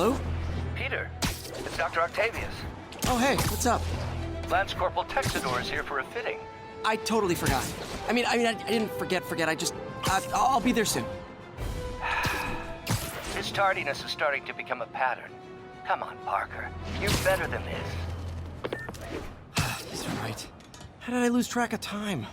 Hello? Peter, it's Dr. Octavius. Oh, hey, what's up? Lance Corporal Texador is here for a fitting. I totally forgot. I didn't forget. I'll be there soon. This tardiness is starting to become a pattern. Come on, Parker. You're better than this. He's right. How did I lose track of time?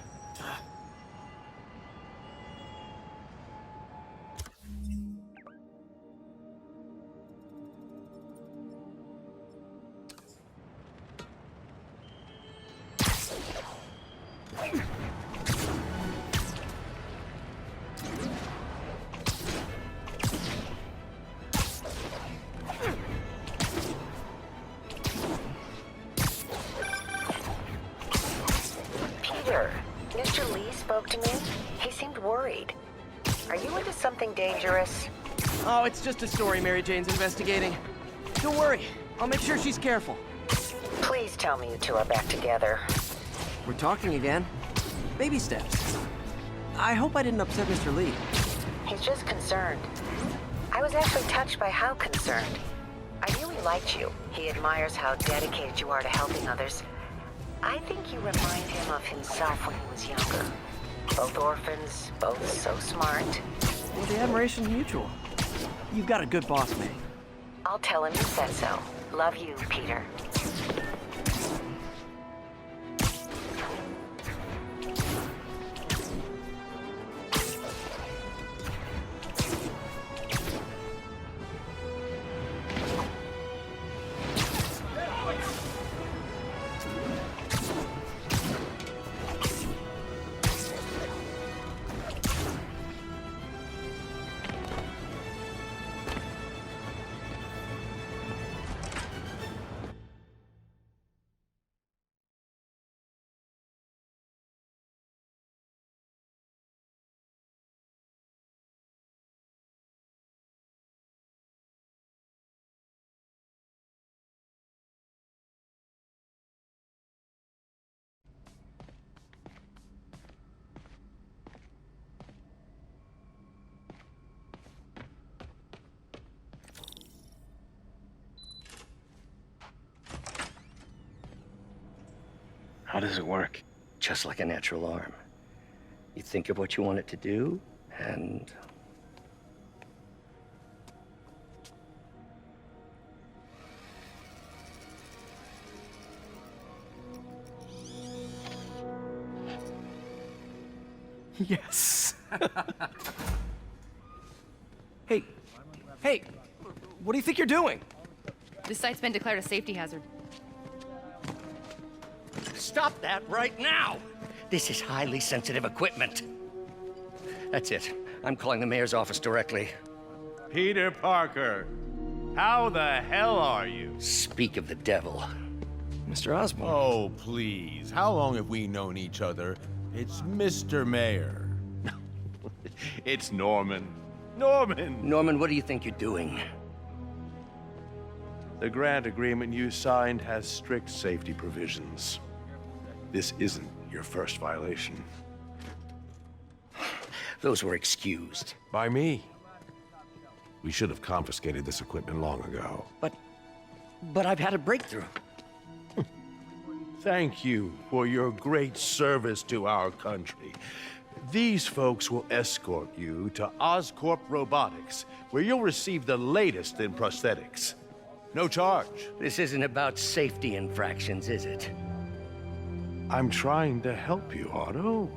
Mr. Lee spoke to me. He seemed worried. Are you into something dangerous? Oh, it's just a story Mary Jane's investigating. Don't worry. I'll make sure she's careful. Please tell me you two are back together. We're talking again. Baby steps. I hope I didn't upset Mr. Lee. He's just concerned. I was actually touched by how concerned. I knew he liked you. He admires how dedicated you are to helping others. I think you remind him of himself when he was younger. Both orphans, both so smart. Well, the admiration's mutual. You've got a good boss, May. I'll tell him you said so. Love you, Peter. How does it work? Just like a natural arm. You think of what you want it to do, and... Yes. Hey, what do you think you're doing? This site's been declared a safety hazard. Stop that right now! This is highly sensitive equipment. That's it. I'm calling the mayor's office directly. Peter Parker, how the hell are you? Speak of the devil. Mr. Osborn. Oh, please. How long have we known each other? It's Mr. Mayor. It's Norman. Norman, what do you think you're doing? The grant agreement you signed has strict safety provisions. This isn't your first violation. Those were excused. By me. We should have confiscated this equipment long ago. But I've had a breakthrough. Thank you for your great service to our country. These folks will escort you to Oscorp Robotics, where you'll receive the latest in prosthetics. No charge. This isn't about safety infractions, is it? I'm trying to help you, Otto.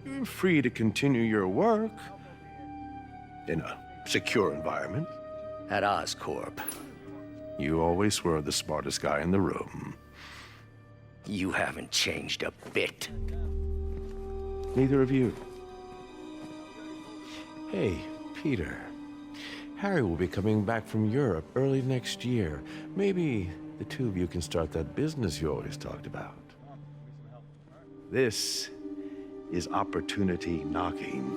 You're free to continue your work in a secure environment. At Oscorp. You always were the smartest guy in the room. You haven't changed a bit. Neither of you. Hey, Peter. Harry will be coming back from Europe early next year. Maybe the two of you can start that business you always talked about. This is opportunity knocking.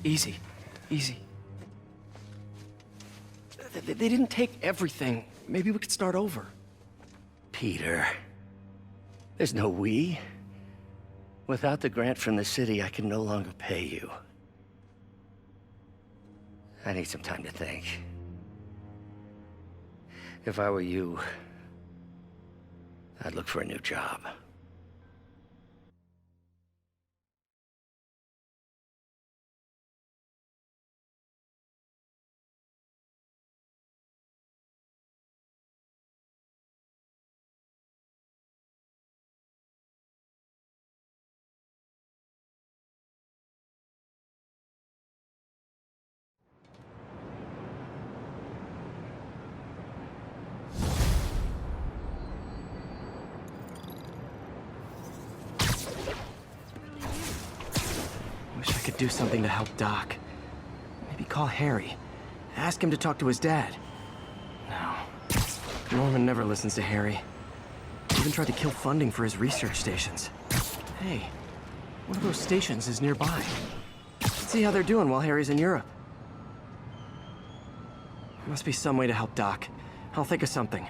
Easy. They didn't take everything. Maybe we could start over. Peter, there's no we. Without the grant from the city, I can no longer pay you. I need some time to think. If I were you, I'd look for a new job. Wish I could do something to help Doc. Maybe call Harry. Ask him to talk to his dad. No. Norman never listens to Harry. He even tried to kill funding for his research stations. Hey, one of those stations is nearby. Let's see how they're doing while Harry's in Europe. Must be some way to help Doc. I'll think of something.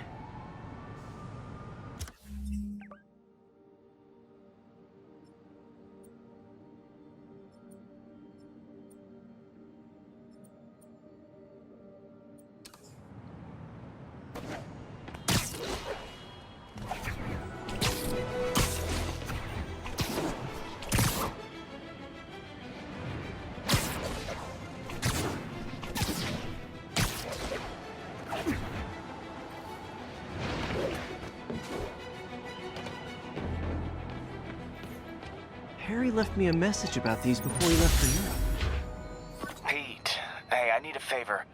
Harry left me a message about these before he left for Europe. Pete, hey, I need a favor.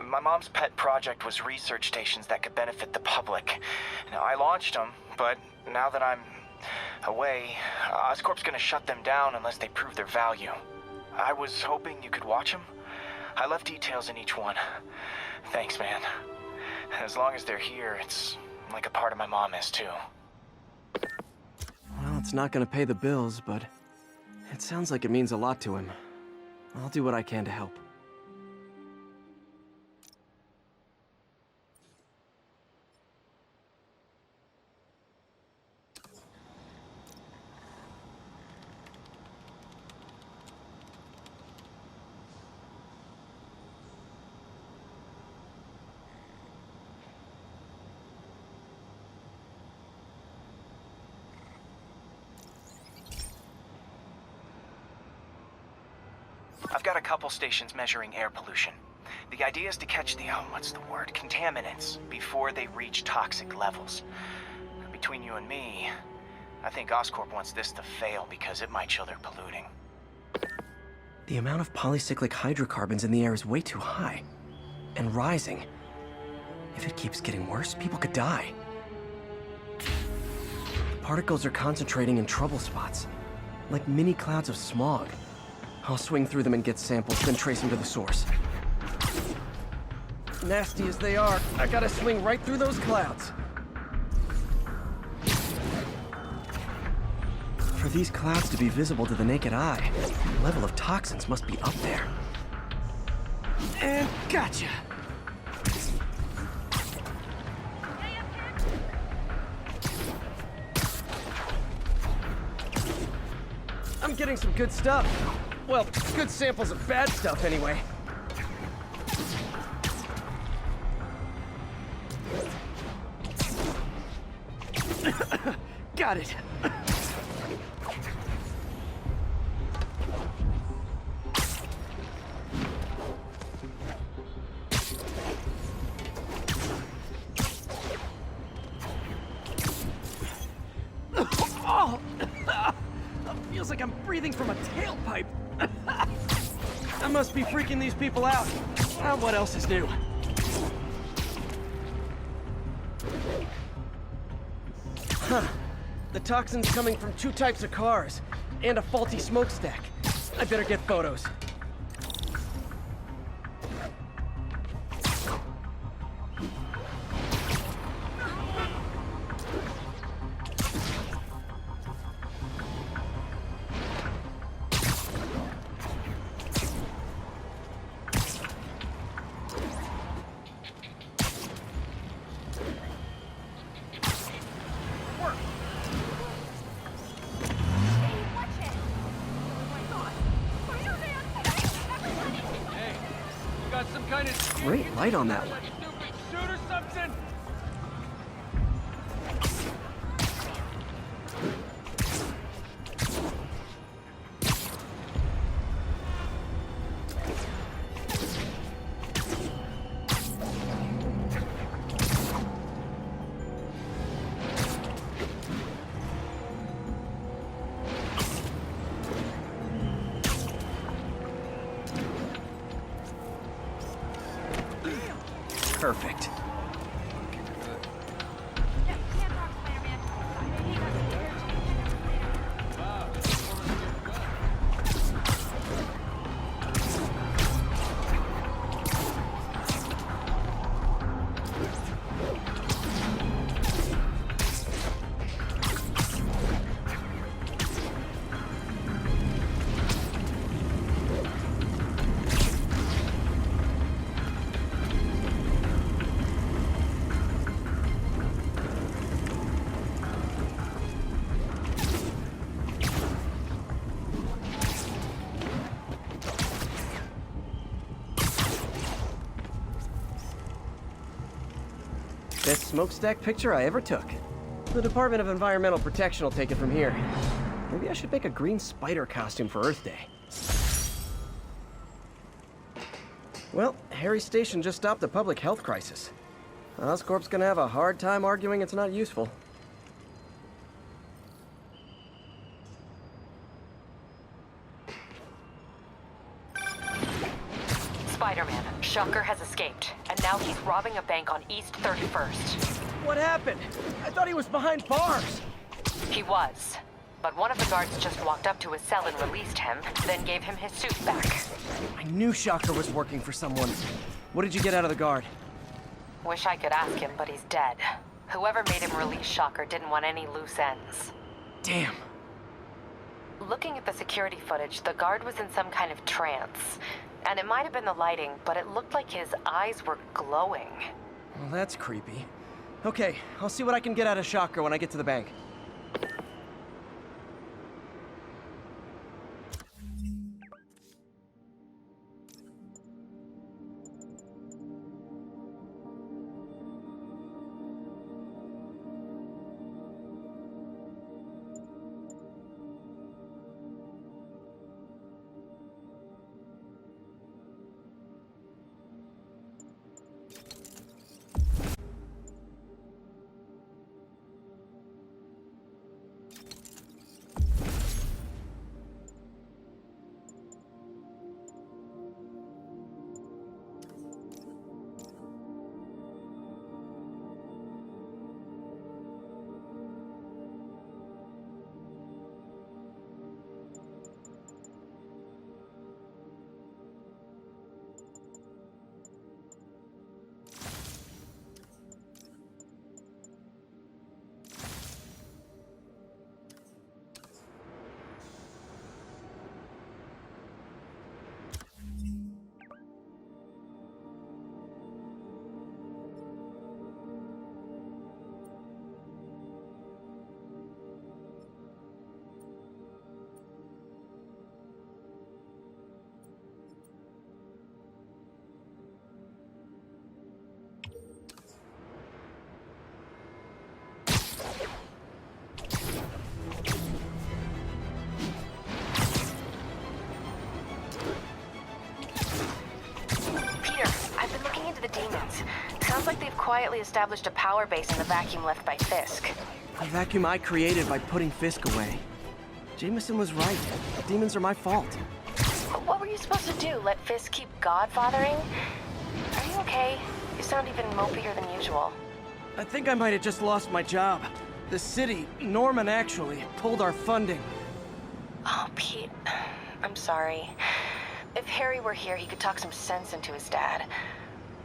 My mom's pet project was research stations that could benefit the public. Now, I launched them, but now that I'm away, Oscorp's gonna shut them down unless they prove their value. I was hoping you could watch them. I left details in each one. Thanks, man. As long as they're here, it's like a part of my mom is, too. Well, it's not gonna pay the bills, but it sounds like it means a lot to him. I'll do what I can to help. I've got a couple stations measuring air pollution. The idea is to catch the, contaminants before they reach toxic levels. Between you and me, I think Oscorp wants this to fail because it might show they're polluting. The amount of polycyclic hydrocarbons in the air is way too high. And rising. If it keeps getting worse, people could die. The particles are concentrating in trouble spots, like mini clouds of smog. I'll swing through them and get samples, then trace them to the source. Nasty as they are, I gotta swing right through those clouds. For these clouds to be visible to the naked eye, the level of toxins must be up there. And gotcha! I'm getting some good stuff. Well, good samples of bad stuff, anyway. Got it. Oh! Feels like I'm breathing from a tailpipe. I must be freaking these people out. What else is new? Huh. The toxin's coming from 2 types of cars, and a faulty smokestack. I better get photos. Great light on that one. Shoot or something! Perfect. Best smokestack picture I ever took. The Department of Environmental Protection will take it from here. Maybe I should make a green spider costume for Earth Day. Well, Harry's station just stopped a public health crisis. Oscorp's gonna have a hard time arguing it's not useful. Spiderman, Shocker has escaped, and now he's robbing a bank on East 31st. What happened? I thought he was behind bars. He was, but one of the guards just walked up to his cell and released him, then gave him his suit back. I knew Shocker was working for someone. What did you get out of the guard? Wish I could ask him, but he's dead. Whoever made him release Shocker didn't want any loose ends. Damn. Looking at the security footage, the guard was in some kind of trance. And it might have been the lighting, but it looked like his eyes were glowing. Well, that's creepy. Okay, I'll see what I can get out of Shocker when I get to the bank. Sounds like they've quietly established a power base in the vacuum left by Fisk. A vacuum I created by putting Fisk away. Jameson was right. Demons are my fault. What were you supposed to do? Let Fisk keep godfathering? Are you okay? You sound even mopier than usual. I think I might have just lost my job. The city, Norman actually, pulled our funding. Oh, Pete. I'm sorry. If Harry were here, he could talk some sense into his dad.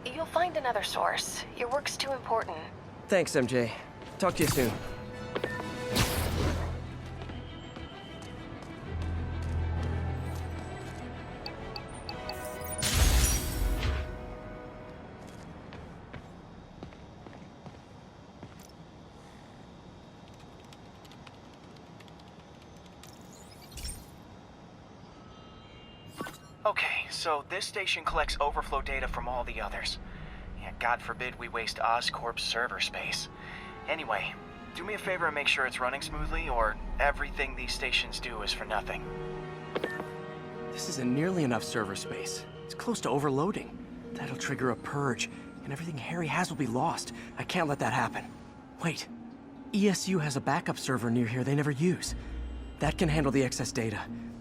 You'll find another source. Your work's too important. Thanks, MJ. Talk to you soon. Okay, so this station collects overflow data from all the others. Yeah, God forbid we waste Oscorp's server space. Anyway, do me a favor and make sure it's running smoothly, or everything these stations do is for nothing. This isn't nearly enough server space. It's close to overloading. That'll trigger a purge, and everything Harry has will be lost. I can't let that happen. Wait. ESU has a backup server near here they never use. That can handle the excess data,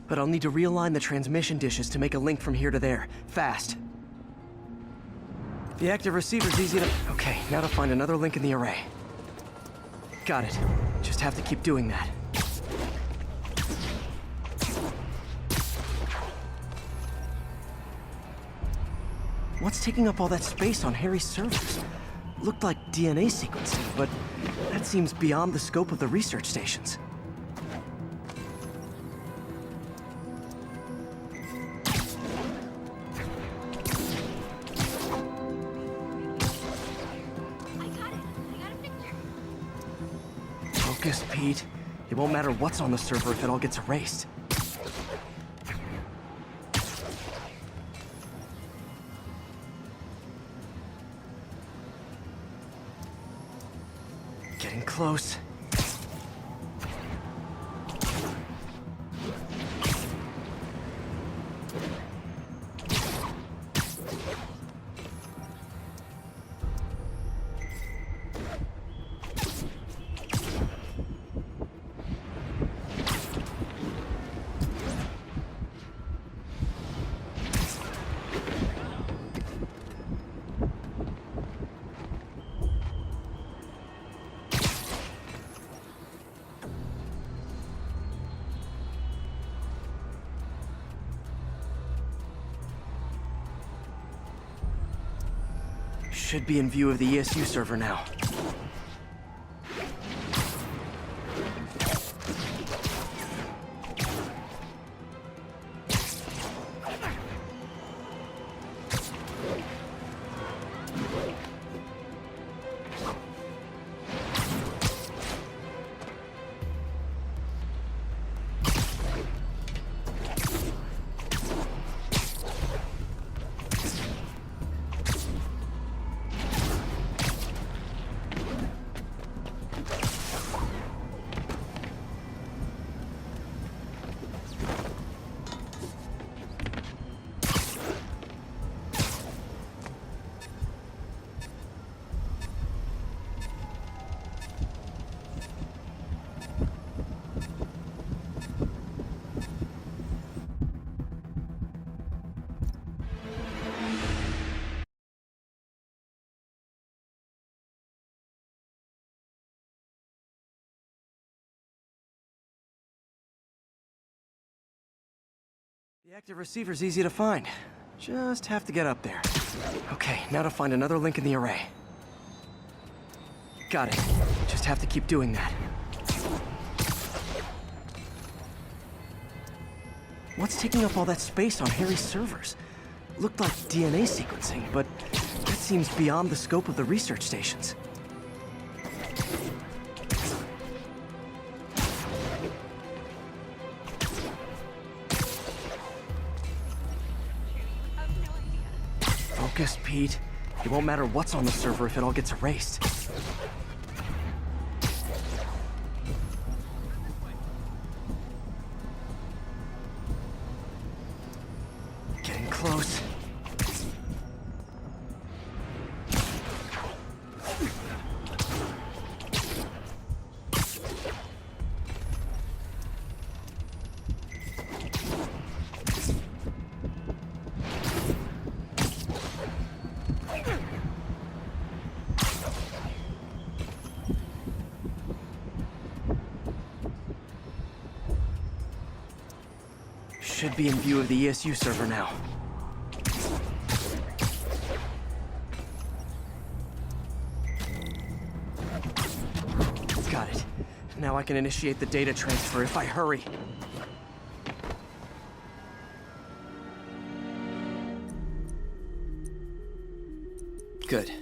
but I'll need to realign the transmission dishes to make a link from here to there, fast. The active receiver's easy to... Okay, now to find another link in the array. Got it. Just have to keep doing that. What's taking up all that space on Harry's servers? Looked like DNA sequencing, but that seems beyond the scope of the research stations. Focus, Pete. It won't matter what's on the server if it all gets erased. Getting close. Should be in view of the ESU server now. The active receiver's easy to find. Just have to get up there. Okay, now to find another link in the array. Got it. Just have to keep doing that. What's taking up all that space on Harry's servers? Looked like DNA sequencing, but that seems beyond the scope of the research stations. Focus, Pete. It won't matter what's on the server if it all gets erased. Getting close. Should be in view of the ESU server now. Got it. Now I can initiate the data transfer if I hurry. Good.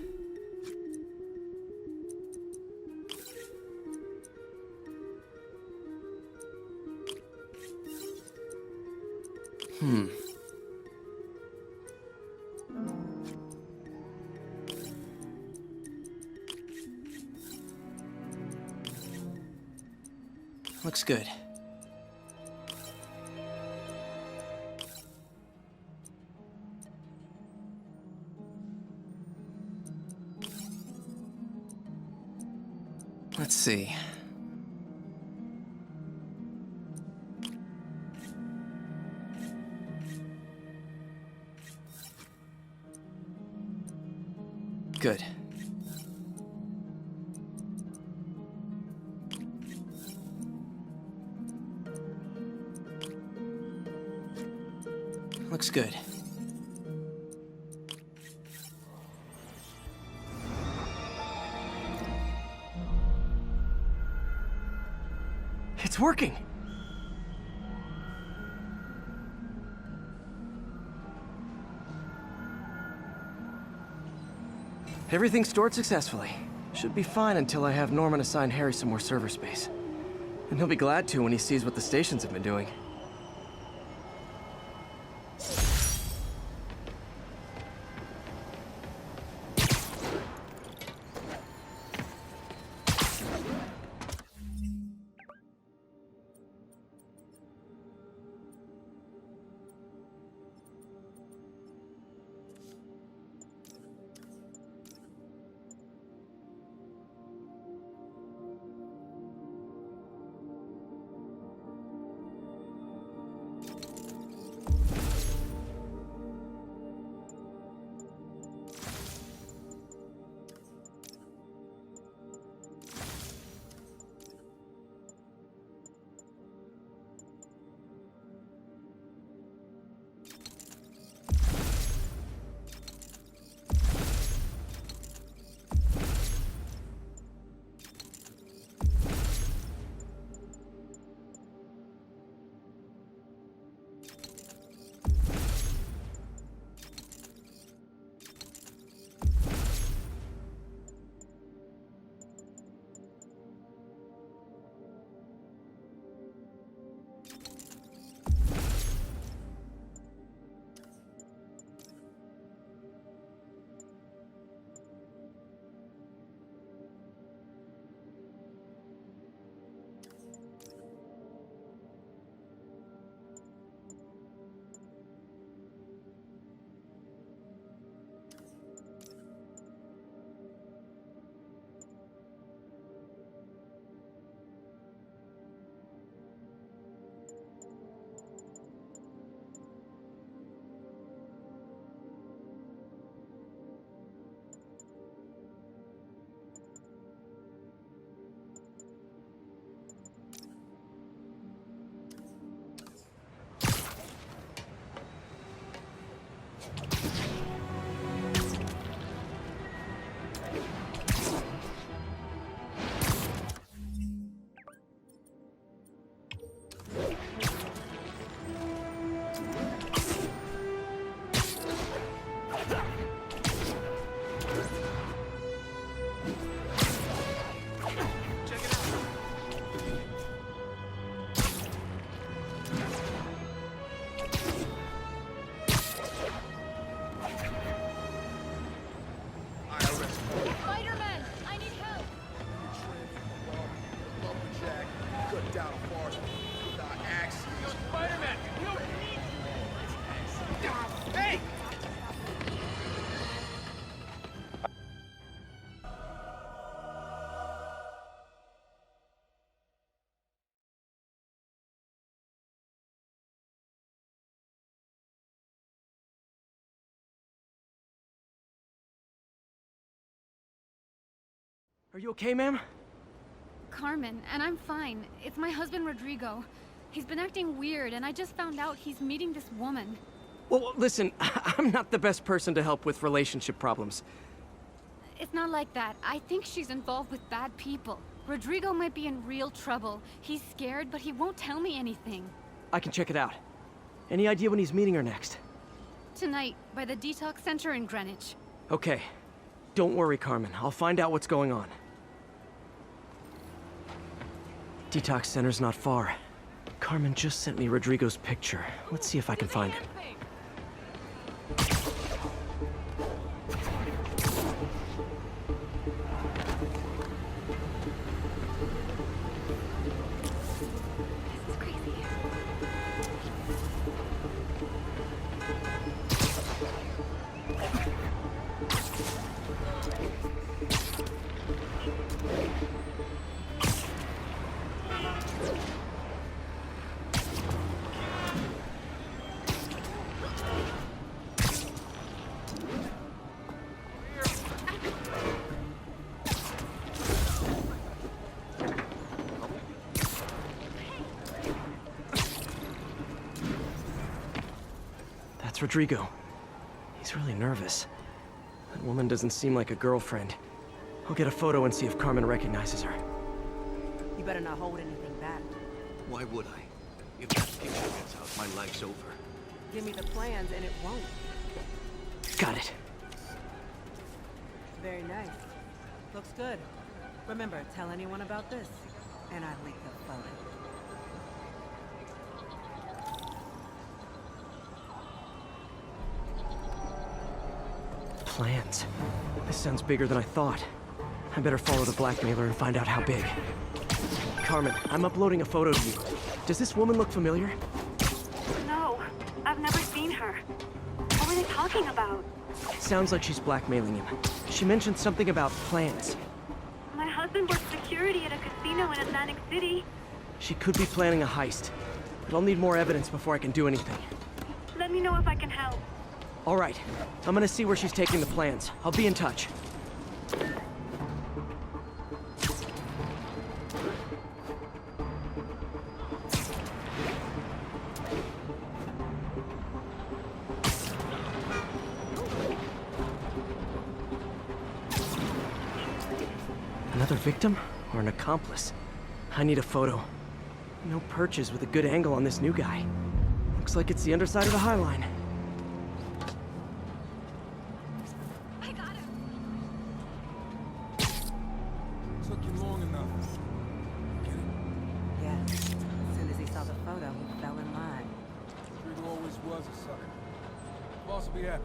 Looks good. Let's see. Good. Looks good. It's working! Everything stored successfully. Should be fine until I have Norman assign Harry some more server space. And he'll be glad to when he sees what the stations have been doing. Spiderman! I need help! Spiderman! Hey! Are you okay, ma'am? Carmen, and I'm fine. It's my husband, Rodrigo. He's been acting weird, and I just found out he's meeting this woman. Well, listen, I'm not the best person to help with relationship problems. It's not like that. I think she's involved with bad people. Rodrigo might be in real trouble. He's scared, but he won't tell me anything. I can check it out. Any idea when he's meeting her next? Tonight, by the detox center in Greenwich. Okay. Don't worry, Carmen. I'll find out what's going on. Detox center's not far. Carmen just sent me Rodrigo's picture. Let's see if I can find him. It's Rodrigo. He's really nervous. That woman doesn't seem like a girlfriend. I'll get a photo and see if Carmen recognizes her. You better not hold anything back. Why would I? If that picture gets out, my life's over. Give me the plans and it won't. Got it. Very nice. Looks good. Remember, tell anyone about this, and I leak the photo. Plans. This sounds bigger than I thought. I better follow the blackmailer and find out how big. Carmen, I'm uploading a photo to you. Does this woman look familiar? No, I've never seen her. What were they talking about? Sounds like she's blackmailing him. She mentioned something about plans. My husband works security at a casino in Atlantic City. She could be planning a heist, but I'll need more evidence before I can do anything. Let me know if I can help. All right, I'm gonna see where she's taking the plans. I'll be in touch. Another victim or an accomplice? I need a photo. No perches with a good angle on this new guy. Looks like it's the underside of the High Line. I got him. Took you long enough. Get it? Yeah. As soon as he saw the photo, he fell in line. Rodrigo always was a sucker. Boss will be happy.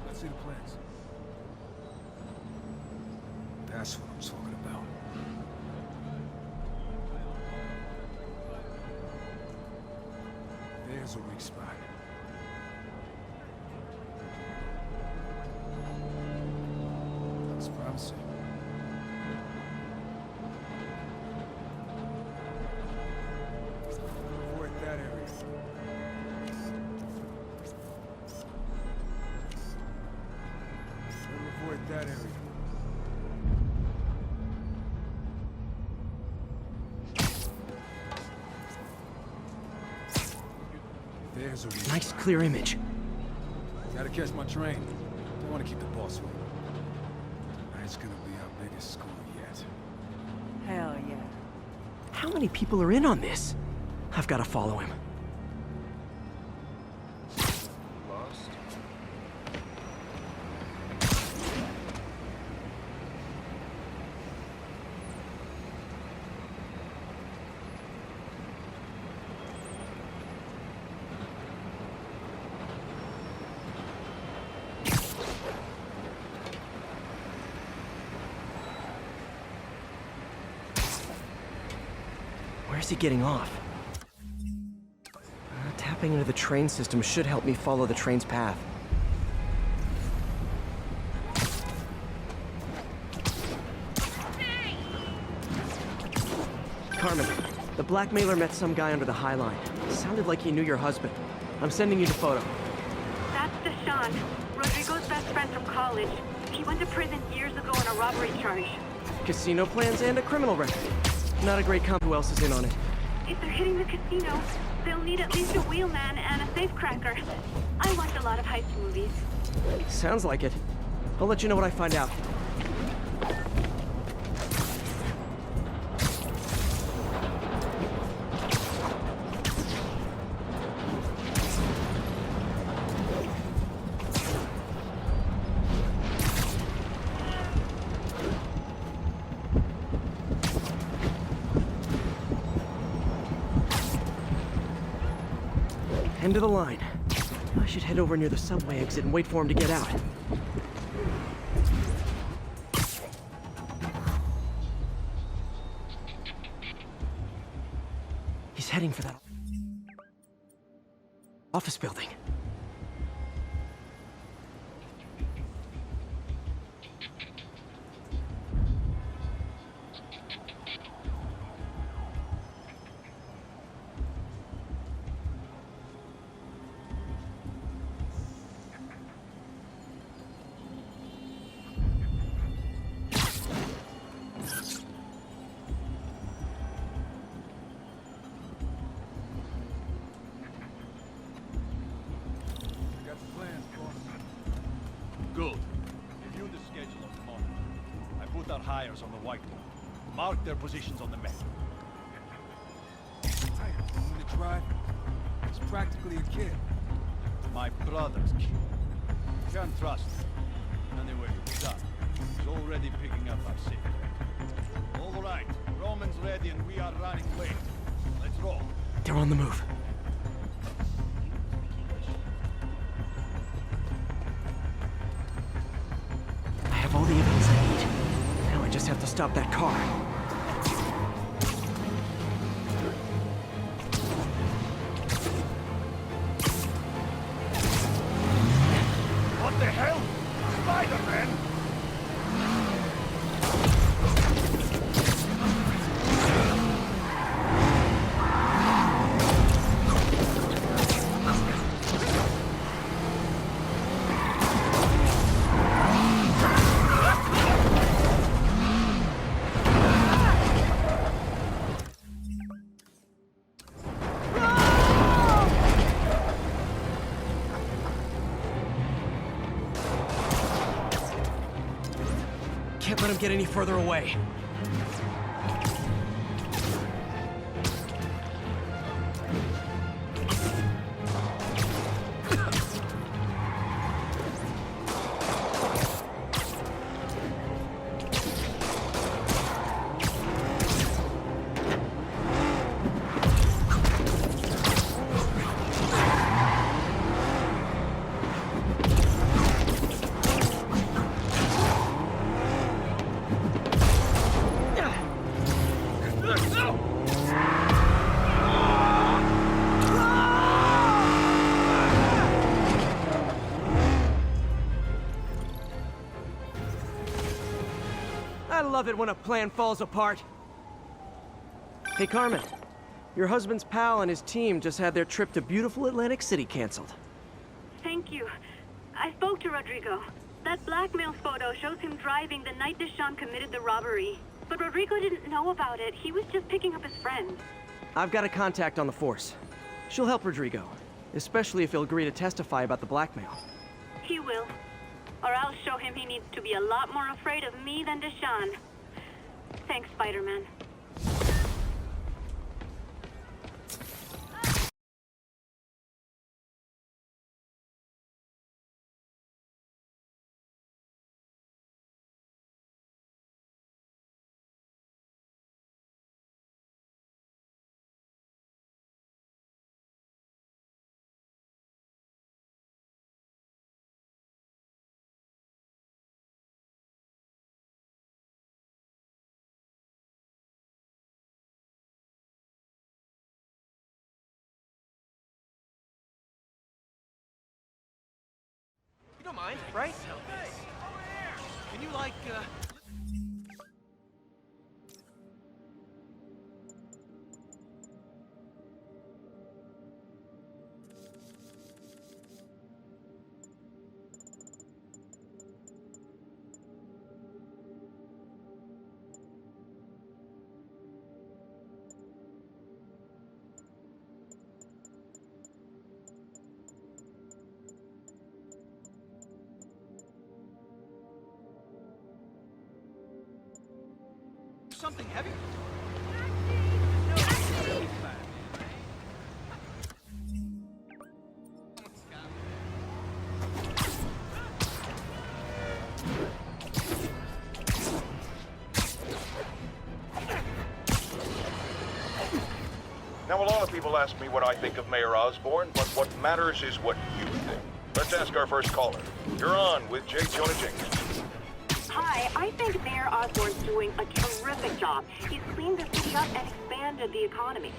Let's see the plans. That's what I'm talking about. There's a weak spot. That's promising. Avoid that area. Better avoid that area. There's a weak Nice spot. clear image. Gotta catch my train. Don't want to keep the boss waiting. Tonight's gonna be our biggest score yet. Hell yeah. How many people are in on this? I've got to follow him. Lost? Where's he getting off? Tapping into the train system should help me follow the train's path. Carmen, the blackmailer met some guy under the High Line. Sounded like he knew your husband. I'm sending you the photo. That's Deshaun, Rodrigo's best friend from college. He went to prison years ago on a robbery charge. Casino plans and a criminal record. Not a great comp. Who else is in on it? If they're hitting the casino, they'll need at least a wheelman and a safecracker. I watch a lot of heist movies. Sounds like it. I'll let you know what I find out. End of the line. I should head over near the subway exit and wait for him to get out. He's heading for that office building. put our hires on the whiteboard. Mark their positions on the map. Hey, you want to drive? He's practically a kid. My brother's kid. Can't trust him. Anyway, done. He's already picking up our sick. All right, Roman's ready and we are running late. Let's roll. They're on the move. I have all the evidence I need. Now I just have to stop that car. What the hell? Spiderman! Can't let him get any further away. I love it when a plan falls apart. Hey, Carmen. Your husband's pal and his team just had their trip to beautiful Atlantic City canceled. Thank you. I spoke to Rodrigo. That blackmail photo shows him driving the night Deshawn committed the robbery. But Rodrigo didn't know about it. He was just picking up his friend. I've got a contact on the force. She'll help Rodrigo, especially if he'll agree to testify about the blackmail. He will. Or I'll show him he needs to be a lot more afraid of me than Deshawn. Thanks, Spider-Man. You don't mind, right? Can you, like, something heavy? Now, a lot of people ask me what I think of Mayor Osborn, but what matters is what you think. Let's ask our first caller. You're on with J. Jonah Jameson. Hi, I think Mayor Osborn's doing a terrific job. He's cleaned the city up and expanded the economy.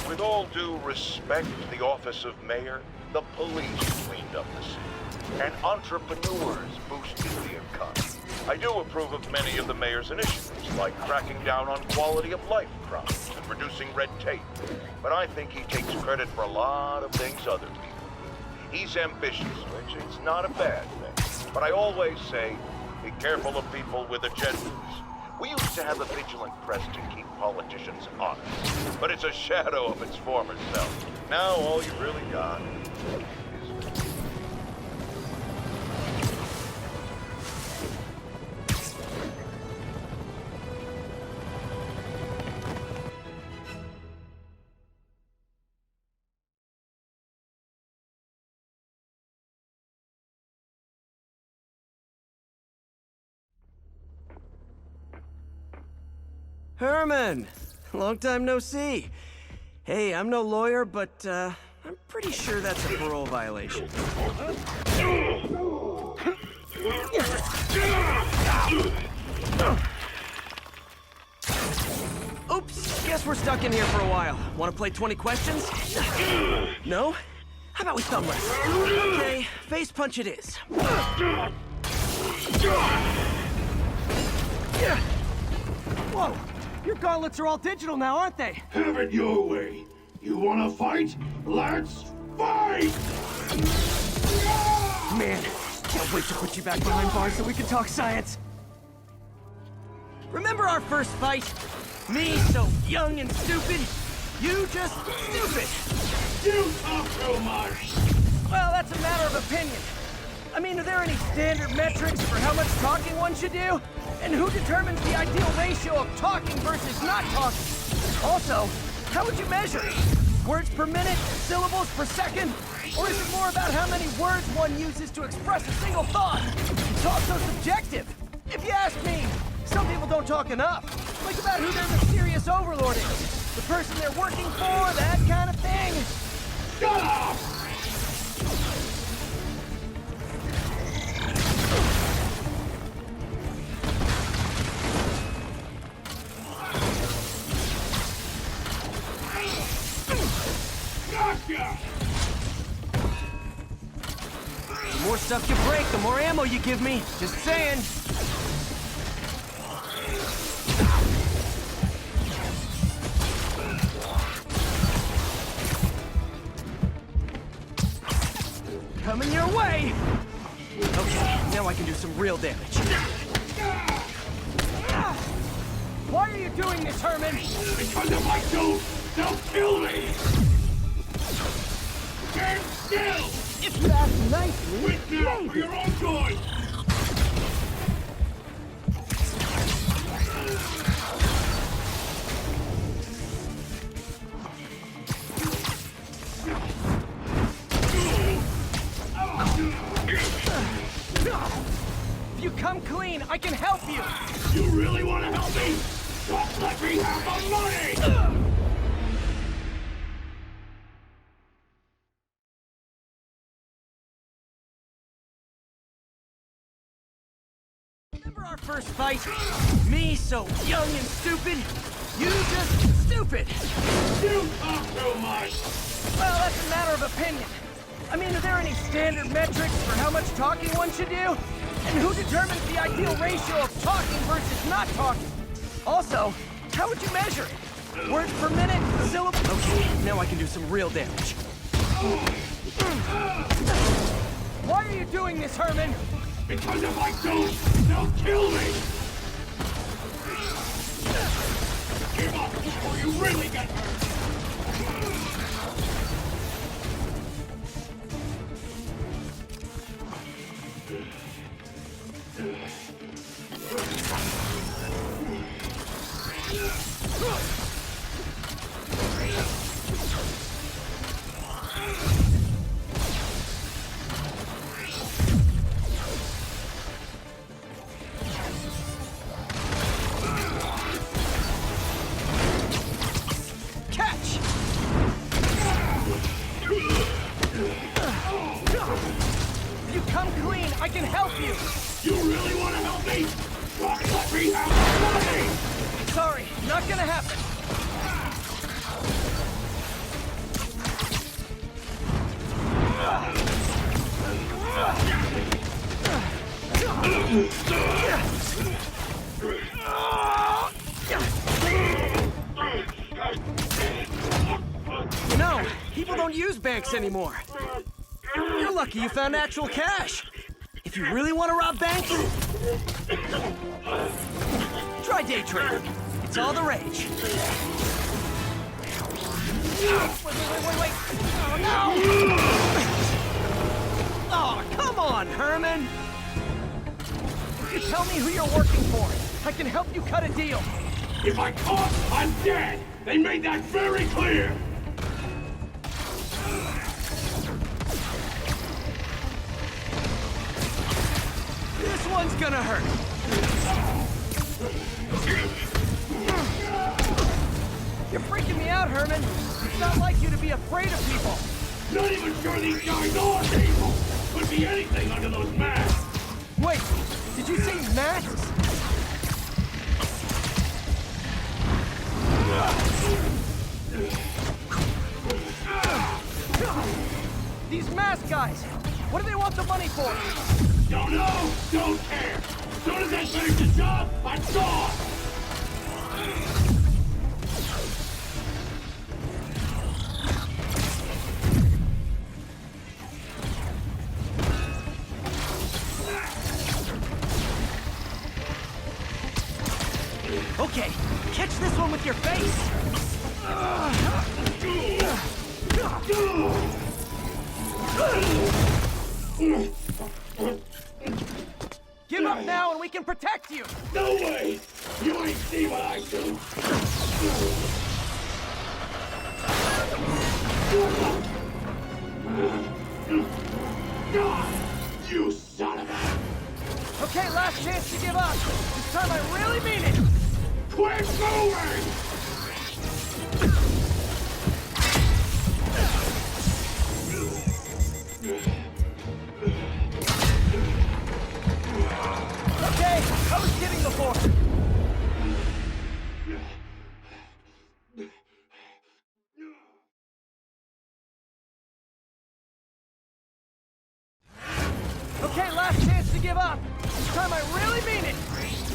With all due respect to the office of mayor, the police cleaned up the city, and entrepreneurs boosted the economy. I do approve of many of the mayor's initiatives, like cracking down on quality of life crimes and reducing red tape. But I think he takes credit for a lot of things other people. He's ambitious, which is not a bad thing. But I always say, be careful of people with agendas. We used to have a vigilant press to keep politicians honest, but it's a shadow of its former self. Now all you really got is... Herman! Long time no see. Hey, I'm no lawyer, but, I'm pretty sure that's a parole violation. Oops, guess we're stuck in here for a while. Want to play 20 questions? No? How about we thumb wrestle? Okay, face punch it is. Whoa! Your gauntlets are all digital now, aren't they? Have it your way. You wanna fight? Let's fight! Man, can't wait to put you back behind bars so we can talk science. Remember our first fight? Me so young and stupid, you just stupid. You talk too much! Well, that's a matter of opinion. I mean, are there any standard metrics for how much talking one should do? And who determines the ideal ratio of talking versus not talking? Also, how would you measure it? Words per minute? Syllables per second? Or is it more about how many words one uses to express a single thought? It's also subjective. If you ask me, some people don't talk enough. Like about who their mysterious overlord is. The person they're working for, that kind of thing. Shut up! Gotcha! The more stuff you break, the more ammo you give me. Just saying. Coming your way! Okay, now I can do some real damage. Why are you doing this, Herman? Because if I don't, they'll kill me! Stand still! If you ask nicely, Quit now for your own good! If you come clean, I can help you! You really want to help me? Just let me have the money! Remember our first fight? Me so young and stupid, you just stupid! You talk too much! Well, that's a matter of opinion. I mean, are there any standard metrics for how much talking one should do? And who determines the ideal ratio of talking versus not talking? Also, how would you measure it? Words per minute? Syllables? Okay, now I can do some real damage. Why are you doing this, Herman? Because if I don't, they'll kill me! Give up before you really get hurt! Catch! If you come clean, I can help you! You really want to help me? Just let me have the money! Sorry, not gonna happen. You know, people don't use banks anymore. You're lucky you found actual cash. If you really want to rob banks, try day trading. It's all the rage. Wait. Oh, no! Oh, come on, Herman! If you tell me who you're working for, I can help you cut a deal. If I talk, I'm dead! They made that very clear! This one's gonna hurt. You're freaking me out, Herman. It's not like you to be afraid of people. Not even sure these guys are people. Could be anything under those masks. Wait, did you say masks? These mask guys! What do they want the money for? Don't know, don't care. As soon as I finish the job, I'm gone. Okay, catch this one with your face! Give up now and we can protect you! No way! You ain't see what I do! You son of a... Okay, last chance to give up! This time I really mean it! Quit moving! Okay, I was kidding before! Okay, last chance to give up! This time I really mean it!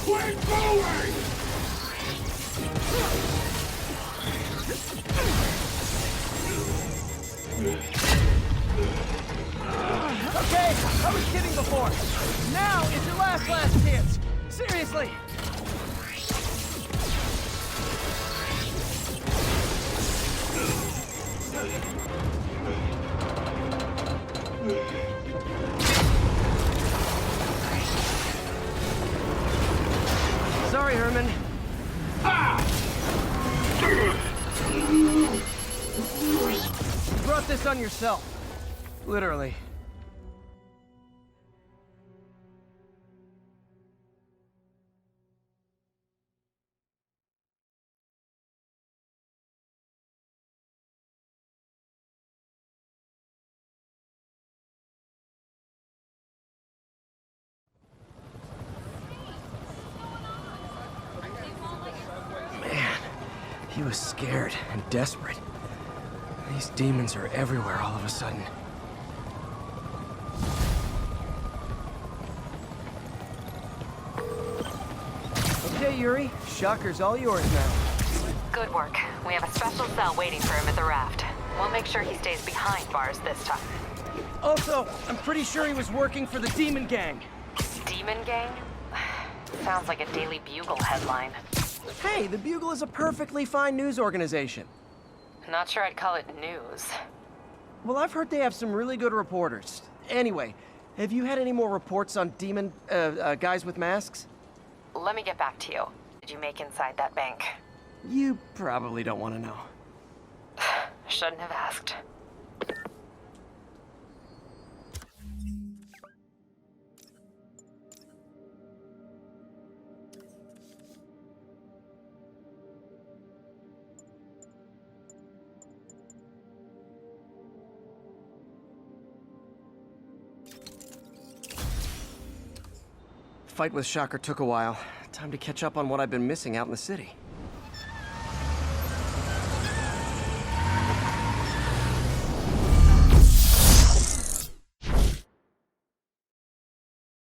Quit moving! Okay, I was kidding before! Now is your last chance! Seriously! Sorry, Herman. You brought this on yourself. Literally. Man, he was scared and desperate. These demons are everywhere all of a sudden. Okay, Yuri. Shocker's all yours now. Good work. We have a special cell waiting for him at the raft. We'll make sure he stays behind bars this time. Also, I'm pretty sure he was working for the Demon Gang. Demon Gang? Sounds like a Daily Bugle headline. Hey, the Bugle is a perfectly fine news organization. Not sure I'd call it news. Well, I've heard they have some really good reporters. Anyway, have you had any more reports on demon, guys with masks? Let me get back to you. Did you make inside that bank? You probably don't want to know. Shouldn't have asked. Fight with Shocker took a while. Time to catch up on what I've been missing out in the city.